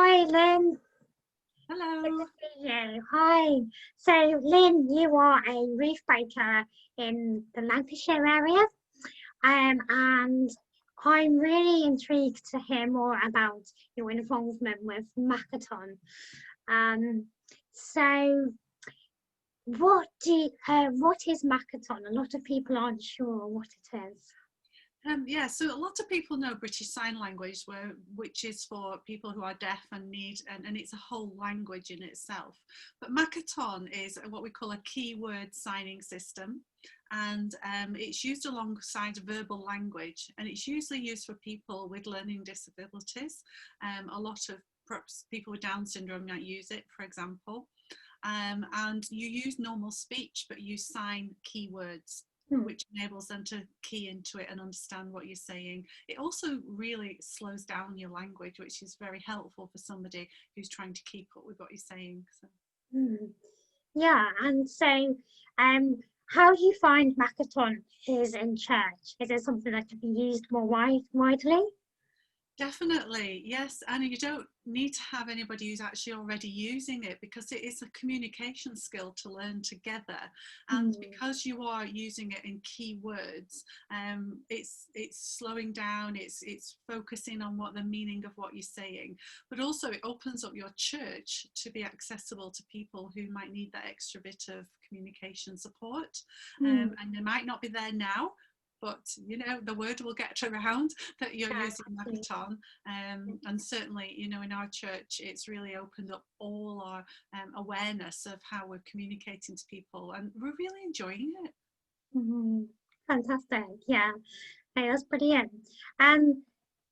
Hi, Lynn. Good Hello. to see you. Hi. So, Lynn, you are a roof breaker in the Lancashire area, and I'm really intrigued to hear more about your involvement with Makaton. Um, so, what is Makaton? A lot of people aren't sure what it is. Yeah, so a lot of people know British Sign Language, which is for people who are deaf and need, and it's a whole language in itself. But Makaton is what we call a keyword signing system, and it's used alongside verbal language, and it's usually used for people with learning disabilities. A lot of perhaps people with Down syndrome might use it, for example. And you use normal speech, but you sign keywords, which enables them to key into it and understand what you're saying. It also really slows down your language, which is very helpful for somebody who's trying to keep up with what you're saying. So. Yeah, and so how do you find Makaton is in church? Is it something that can be used more widely? Definitely, yes. And you don't need to have anybody who's actually already using it, because it is a communication skill to learn together. And because you are using it in key words, it's slowing down, it's focusing on what the meaning of what you're saying, but also it opens up your church to be accessible to people who might need that extra bit of communication support. And they might not be there now, but you know, the word will get around that you're using Makaton. And certainly, you know, in our church it's really opened up all our awareness of how we're communicating to people, and we're really enjoying it. Fantastic. Yeah, hey, that's brilliant. And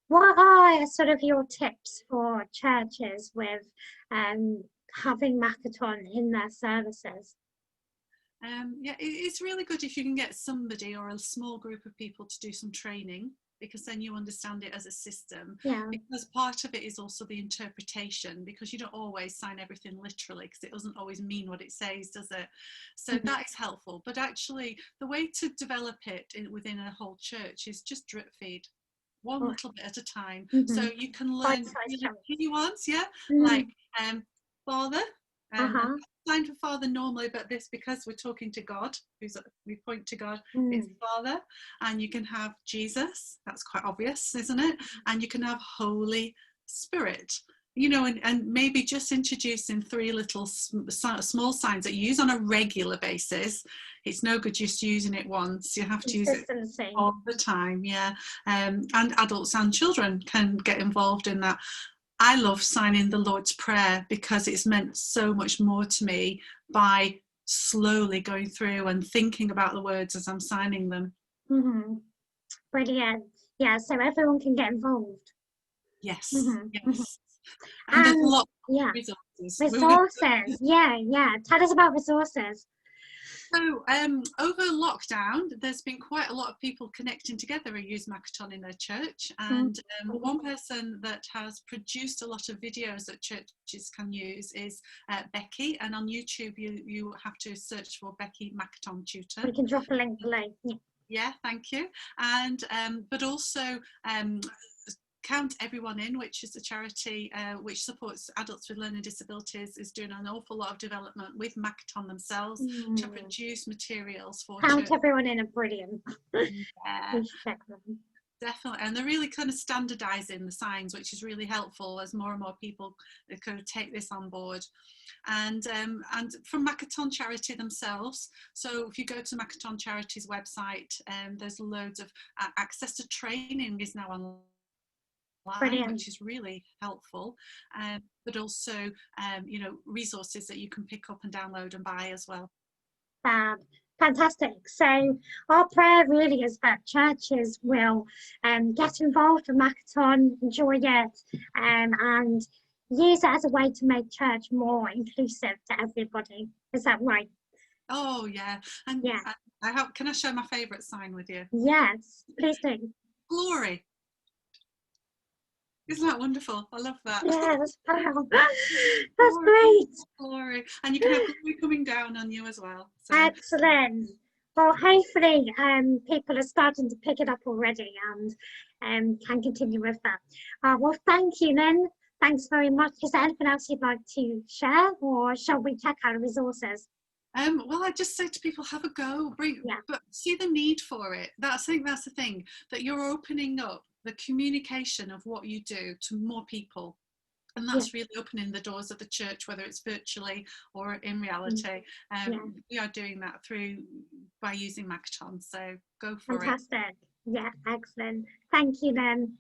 what are sort of your tips for churches with having Makaton in their services? Yeah, it's really good if you can get somebody or a small group of people to do some training, because then you understand it as a system. Yeah. Because part of it is also the interpretation, because you don't always sign everything literally, because it doesn't always mean what it says, does it? So that is helpful. But actually the way to develop it within a whole church is just drip feed, one little bit at a time. So you can learn really key ones, like Father, sign for Father normally, but this, because we're talking to God, we point to God, it's Father. And you can have Jesus, that's quite obvious, isn't it? And you can have Holy Spirit, you know, and maybe just introducing 3 little small signs that you use on a regular basis. It's no good just using it once, you have to use it all the time. And adults and children can get involved in that. I love signing the Lord's Prayer because it's meant so much more to me by slowly going through and thinking about the words as I'm signing them. Brilliant. Yeah, so everyone can get involved. Yes, yes. And there's a lot of resources. Resources, yeah. Tell us about resources. So over lockdown, there's been quite a lot of people connecting together who use Makaton in their church. And one person that has produced a lot of videos that churches can use is Becky. And on YouTube, you have to search for Becky Makaton Tutor. We can drop a link below. Yeah, thank you. And but also Count Everyone In, which is a charity which supports adults with learning disabilities, is doing an awful lot of development with Makaton themselves to produce materials for Count Everyone In are brilliant. Yeah. Definitely, and they're really kind of standardizing the signs, which is really helpful as more and more people kind of take this on board. And from Makaton Charity themselves, so if you go to Makaton Charity's website, there's loads of access to training is now online. Brilliant. Which is really helpful, but also you know, resources that you can pick up and download and buy as well. Fantastic. So our prayer really is that churches will get involved with Makaton, enjoy it, and use it as a way to make church more inclusive to everybody. Is that right? Oh yeah. And can I share my favourite sign with you? Yes, please do. Glory. Isn't that wonderful? I love that. Yes, that's great. Glory. And you can have glory coming down on you as well. So. Excellent. Well, hopefully people are starting to pick it up already and can continue with that. Well, thank you, Lynn. Thanks very much. Is there anything else you'd like to share, or shall we check our resources? Well, I just say to people, have a go, Yeah. but see the need for it. I think that's the thing, that you're opening up the communication of what you do to more people. And that's really opening the doors of the church, whether it's virtually or in reality. We are doing that by using Makaton. So go for it. Fantastic. Yeah, excellent. Thank you then.